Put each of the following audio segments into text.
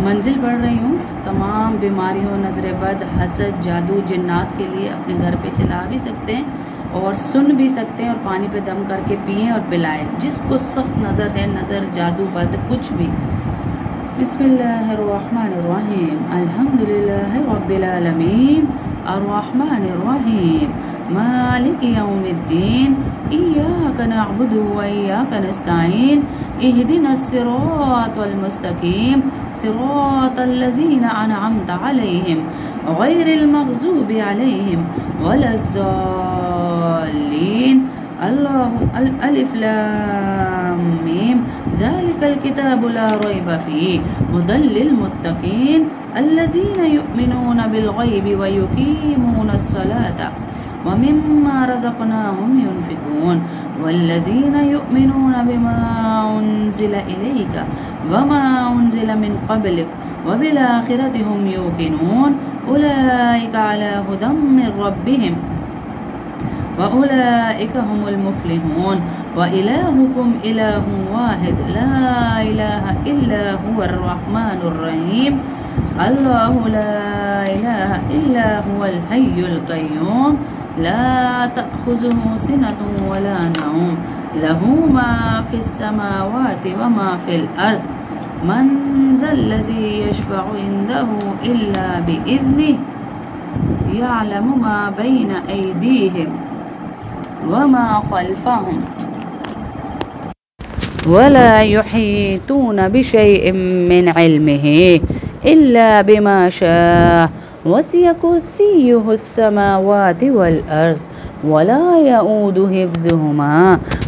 मंजिल पढ़ रही हूँ। तमाम बीमारियों, नज़र बद, हसद, जादू, जिन्नात के लिए अपने घर पे चला भी सकते हैं और सुन भी सकते हैं और पानी पे दम करके पिएं और पिलाएं। जिसको सख्त नज़र है, नज़र, जादू, बद, कुछ भी। बिस्मिल्लाहिर्रहमानिर्रहीम। अल्हम्दुलिल्लाहि रब्बिल आलमीन अर्रहमानिर्रहीम मालिकि यौमिद्दीन इय्याका नअबुदु व इय्याका नस्तईन इहदिनस सिरातल मुस्तकीम सिरातल लज़ीना अनअमता अलैहिम गैरिल मग़ज़ूबि अलैहिम वलज़्ज़ाल्लीन। अल्लाहु अलिफ लाम मीम ज़ालिकल किताबु ला रैब फ़ीहि हुदल लिल मुत्तक़ीन अल्लज़ीना युमिनूना बिल गैबि व युक़ीमूनस सलाता व मिम्मा रज़क़नाहुम युनफ़िक़ून वल्लज़ीना युमिनूना बिमा उन्ज़िला इलैका व मा उन्ज़िला मिन क़ब्लिक व बिल आख़िरति हुम युक़िनून उलाइका अला हुदम मिन रब्बिहिम व उलाइका हुमुल मुफ़्लिहून व इलाहुकुम इलाहुन वाहिद ला इलाहा इल्ला हुवर रहमानुर रहीम अल्लाहु ला इलाहा इल्ला हुवल हय्युल क़य्यूम ला तअख़ुज़ुहु सिनतुन वला नौम लहू मा फ़िस समावाति व मा फ़िल अर्ज़ मन ज़ल्लज़ी यशफ़अु इंदहु इल्ला बिइज़्निहि यअलमु मा बैना अयदीहिम व मा ख़ल्फ़हुम वला युहीतूना बिशैइन मिन इल्मिही इल्ला बिमा शाअ वसिअ कुर्सियुहुस समावाति वल अर्ज़ वला यऊदुहु हिफ़्ज़ुहुमा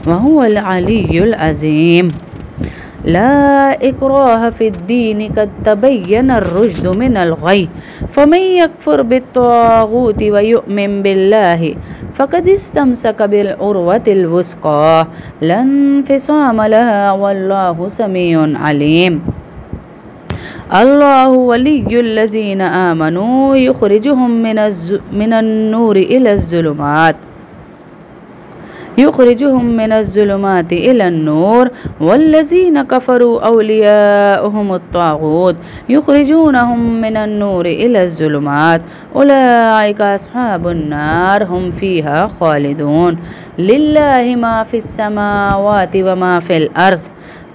व हुवल अलिय्युल अज़ीम। ला इक्राह फ़िद्दीन क़द तबय्यनर रुश्दु मिनल ग़य फ़मन यकफ़ुर बित्ताग़ूति व यु'मिन बिल्लाहि फ़क़द इस्तमसक बिल उर्वतिल वुस्क़ा ला इंफ़िसाम लहा वल्लाहु समीउन अलीम। अल्लाहु वलियुल्लज़ीना आमनू युख़रिजुहुम मिनज़्ज़ुलुमाति इलन्नूर वल्लज़ीना कफ़रू औलियाउहुमुत ताग़ूत युख़रिजूनहुम मिनन्नूरि इलज़्ज़ुलुमात उलाइका अस्हाबुन नार हुम फ़ीहा ख़ालिदून। लिल्लाहि मा फ़िस समावाति व मा फ़िल अर्ज़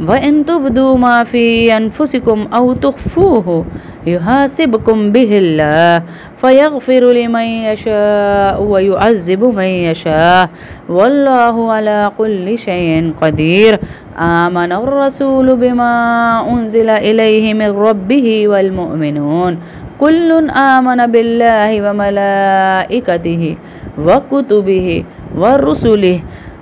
व इन तुब्दू मा फ़ी अनफुसिकुम औ तुख़्फ़ूहु युहासिबकुम बिहिल्लाह फ़यग़फ़िरु लिमन यशाअ व युअज़्ज़िबु मन यशाअ वल्लाहु अला कुल्लि शैइन क़दीर। आमनर रसूलु बिमा उन्ज़िला इलैहि मिन रब्बिहि वल मुअमिनून कुल्लुन आमन बिल्लाहि व मलाइकतिहि व कुतुबिहि व रुसुलिहि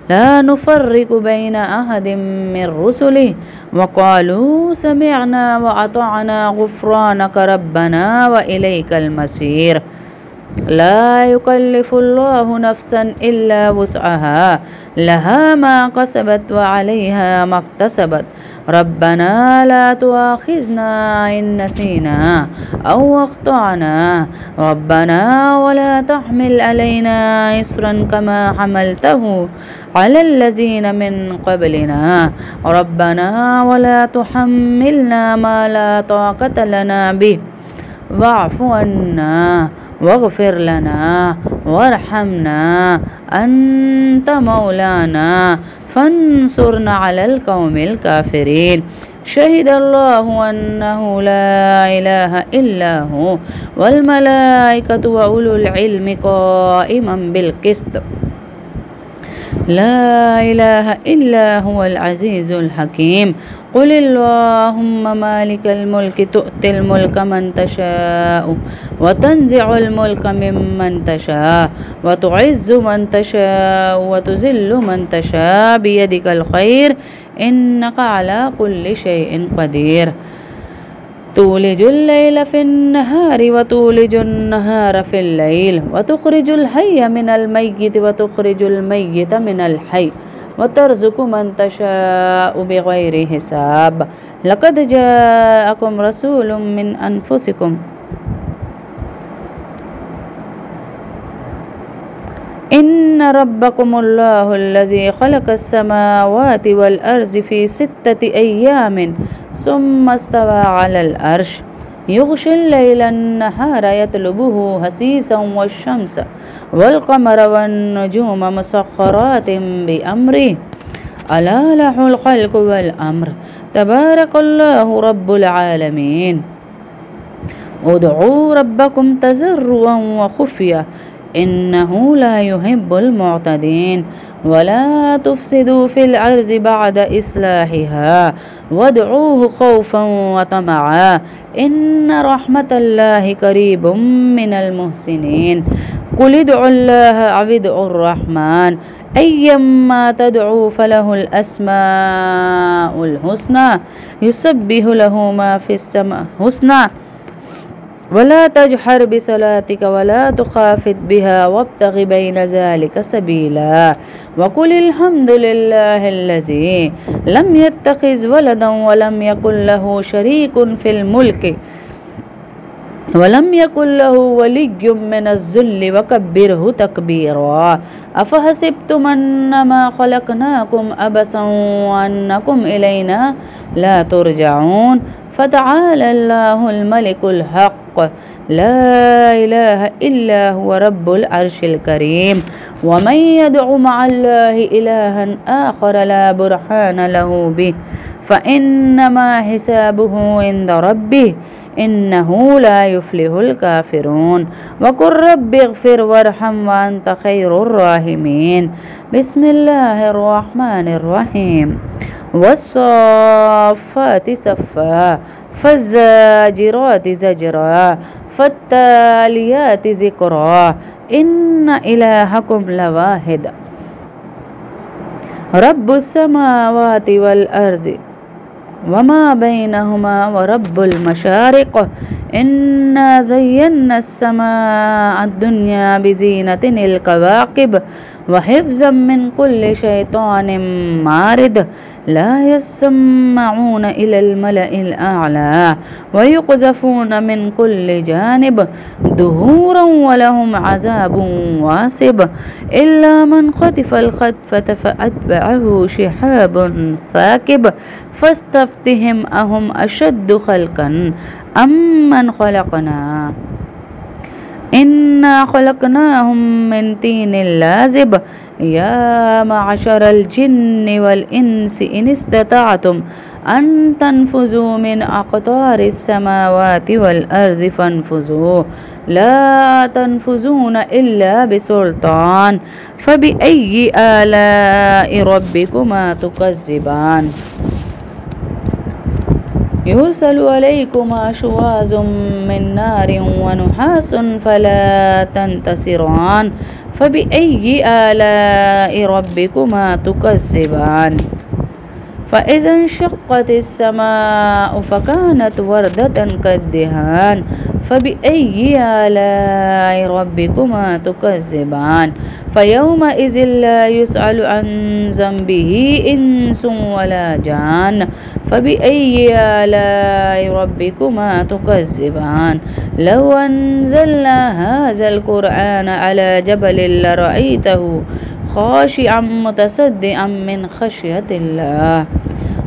ला नुफ़र्रिक़ु बैन अहदिम मिन रुसुलिहि व क़ालू समिअना व अतअना ग़ुफ़्रानक रब्बना व इलैकल मसीर। ला युकल्लिफ़ुल्लाहु नफ़्सन इल्ला वुस्अहा लहा मा कसबत व अलैहा मक्तसबत रब्बना ला तुआख़िज़ना इन नसीना औ अख़्तअना रब्बना वला तहमिल अलैना इस्रन कमा हमलतहु अलल्लज़ीना मिन क़ब्लिना रब्बना वला तुहम्मिलना मा ला ताक़त लना बिहि वअफ़ु अन्ना वग़फ़िर लना वरहमना अन्त मौलाना फ़ंसुरना अलल क़ौमिल काफ़िरीन। शहिदल्लाहु अन्नहु ला इलाहा इल्ला हु वल मलाइकतु व उलुल इल्मि क़ाइमन बिल क़िस्त ला इलाहा इल्ला हुवल अज़ीज़ुल हकीम। क़ुलिल्लाहुम्मा मालिकल मुल्कि तु'तिल मुल्का मन तशाअु व तंज़िउल मुल्का मिम्मन तशाअ व तु'इज़्ज़ु मन तशाअु व तुज़िल्लु मन तशाअ बियदिकल ख़ैर इन्नका अला कुल्लि शैइन क़दीर। तूलिजुल लैला फ़िन्नहारि व तूलिजुन नहारा फ़िल्लैल व तुख़रिजुल हय्य मिनल मय्यिति व तुख़रिजुल मय्यिता मिनल हय्य व तर्ज़ुक़ु मन तशाअु बिग़ैरि हिसाब। लक़द जाअकुम रसूलुम मिन अनफुसिकुम इन्ना ربكم الله الذي خلق السماوات والأرض في 6 أيام ثم استوى على العرش يغشي الليل النهار يطلبه حثيثا والشمس والقمر والنجوم مسخرات بأمره ألا له الخلق والأمر تبارك الله رب العالمين ادعوا ربكم تضرعا وخفية إنه لا يحب المعتدين ولا تفسدوا في الأرض بعد إصلاحها وادعوه خوفا وطمعا إن رحمة الله قريب من المحسنين قل ادعوا الله أو ادعوا الرحمن أيما تدعوا فله الأسماء الحسنى يسبح له ما في السماء حسنى ولا تجهر بصلاتك ولا تخافت بها وابتغ بين ذلك سبيلا وقل الحمد لله الذي لم يتخذ ولدا ولم يكن له شريك في الملك ولم يكن له ولي من الذل وكبره تكبيرا أفحسبتم أنما خلقناكم عبثا وأنكم إلينا لا ترجعون فتعالى الله الملك الحق لا إله إلا هو رب العرش الكريم ومن يدع مع الله إلها آخر لا برهان له به فإنما حسابه عند ربه إنه لا يفلح الكافرون وقل رب اغفر وارحم وأنت خير الراحمين بسم الله الرحمن الرحيم والصافات صفا فالزاجرات زجرا فالتاليات ذكرا إن إلهكم لواحد رب السماوات والأرض وما بينهما ورب المشارق إنا زينا السماء الدنيا بزينة الكواكب وحفظا من كل شيطان مارد لا يسمعون إلى الملأ الأعلى ويقذفون من كل جانب دهورا ولهم عذاب واصب إلا من خطف الخطفة فأتبعه شهاب ثاقب فاستفتهم أهم أشد خلقا أم من خلقنا إنا خلقناهم من طين لازب يا معشر الجن والإنس إن استطعتم أن تنفذوا من أقطار السماوات والأرض فانفذوا لا تنفذون إلا بسلطان فبأي آلاء ربكما تكذبان يرسل عليكما شواظ من نار ونحاس فلا تنتصران فبأي آلاء ربكما تكذبان فإذا انشقت السماء فكانت وردة كالدهان فبأي آلاء ربكما تكذبان فيومئذ لا يسأل عن ذنبه إنس ولا جان فبأي آلاء ربكما تكذبان لو أنزلنا هذا القرآن على جبل لرأيته خاشعا متصدعا من خشية الله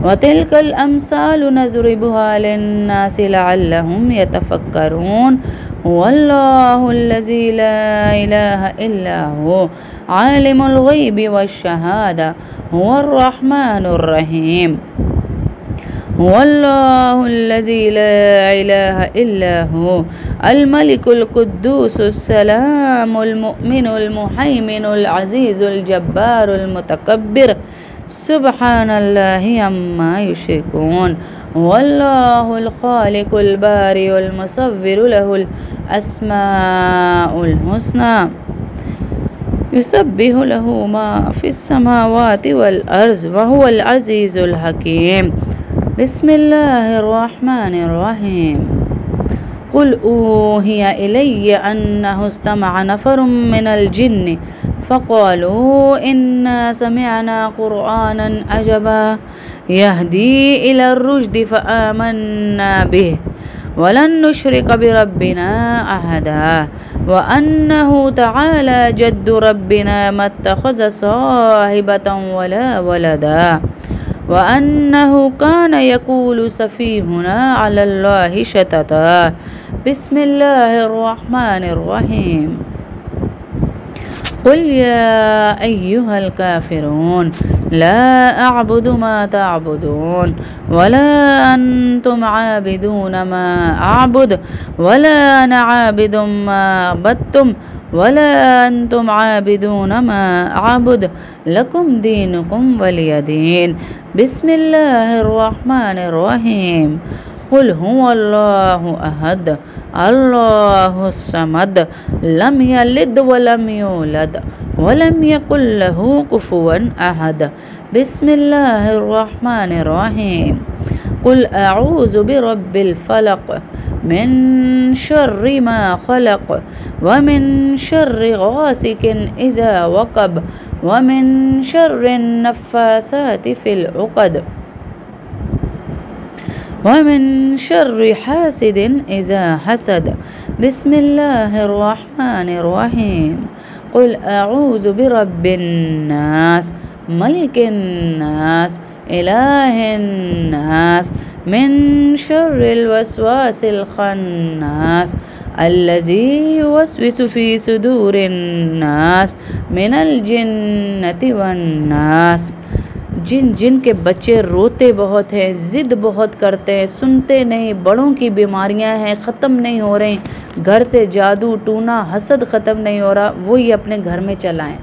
وتلك الأمثال نضربها للناس لعلهم يتفكرون هو الله الذي لا إله إلا هو عالم الغيب والشهادة هو الرحمن الرحيم هو الله الذي لا إله إلا هو الملك القدوس السلام المؤمن المهيمن العزيز الجبار المتكبر سبحان الله عما يشركون هو الله الخالق البارئ المصور له الأسماء الحسنى يسبح له ما في السماوات والأرض وهو العزيز الحكيم بسم الله الرحمن الرحيم قل أوحي إلي أنه استمع نفر من الجن فقالوا إنا سمعنا قرآنا عجبا يهدي إلى الرشد فآمنا به ولن نشرك بربنا أحدا व अन्नहु तआला जद्दु रब्बिना मत्तखज़ साहिबतन वला वलदा व अन्नहु कान यक़ूलु सफ़ीहुना अलल्लाहि शतता। बिस्मिल्लाहिर्रहमानिर्रहीम। क़ुल या अय्युहल काफ़िरून ला अअबुदु मा तअबुदून वला अंतुम आबिदून मा अअबुद वला अना आबिदुम मा अबदतुम वला अंतुम आबिदून मा अअबुद लकुम दीनुकुम वलिय दीन। बिस्मिल्लाहिर्रहमानिर्रहीम। क़ुल हुवल्लाहु अहद अल्लाहुस समद लम यलिद वलम यूलद वलम यकुल लहू कुफुवन अहद। बिस्मिल्लाहिर्रहमानिर्रहीम। क़ुल अऊज़ु बिरब्बिल फ़लक़ मिन शर्रि मा ख़लक़ व मिन शर्रि गासिकिन इज़ा वक़ब व मिन शर्रिन नफ़्फ़ासाति फ़िल उक़द व मिन शर्रि हासिदिन इज़ा हसद। बिस्मिल्लाहिर्रहमानिर्रहीम। क़ुल अऊज़ु बिरब्बिन नास मलिकिन नास इलाहिन नास मिन शर्रिल वस्वासिल ख़न्नास अल्लज़ी युवस्विसु फ़ी सुदूरिन नास मिनल जिन्नति वन नास। जिन के बच्चे रोते बहुत हैं, ज़िद बहुत करते हैं, सुनते नहीं, बड़ों की बीमारियां हैं, ख़त्म नहीं हो रही, घर से जादू टूना हसद ख़त्म नहीं हो रहा, वो ये अपने घर में चलाएं।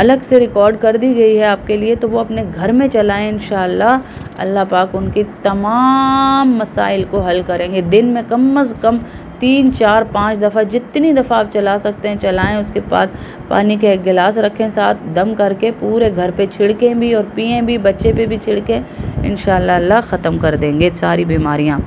अलग से रिकॉर्ड कर दी गई है आपके लिए, तो वो अपने घर में चलाएं। इंशाअल्लाह अल्लाह पाक उनकी तमाम मसाइल को हल करेंगे। दिन में कम से कम 3, 4, 5 दफ़ा, जितनी दफ़ा आप चला सकते हैं चलाएं। उसके बाद पानी का एक गिलास रखें साथ, दम करके पूरे घर पे छिड़कें भी और पिएं भी, बच्चे पे भी छिड़कें। इंशाअल्लाह अल्लाह ख़त्म कर देंगे सारी बीमारियाँ।